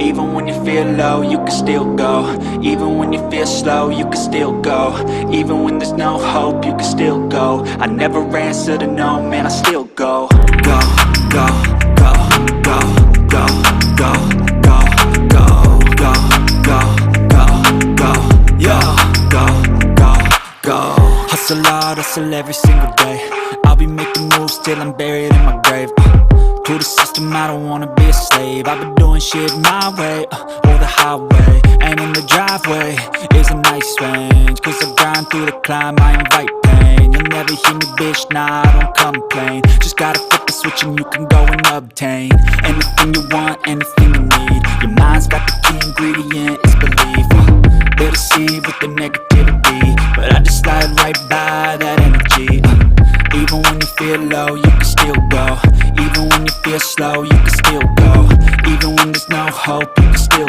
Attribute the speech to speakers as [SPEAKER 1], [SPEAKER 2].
[SPEAKER 1] Even when you feel low, you can still go. Even when you feel slow, you can still go. Even when there's no hope, you can still go. I never answer to no, man, I still go. Go, go, go, go, go, go, go, go, go, go, go, go, yo, go, go, go. Hustle hard, hustle every single day. I'll be making moves till I'm buried in my grave. To the system, I don't wanna be a slave. I've been doing shit my way, or the highway. And in the driveway is a nice range, cause I grind through the climb, I invite pain. You'll never hear me, bitch, nah, I don't complain. Just gotta flip the switch and you can go and obtain anything you want, anything you need. Your mind's got the key ingredient, it's belief. They'll deceive with the negativity, but I just slide right by that energy. Even when you feel low, you can still go. Even when you feel slow, you can still go. Even when there's no hope, you can still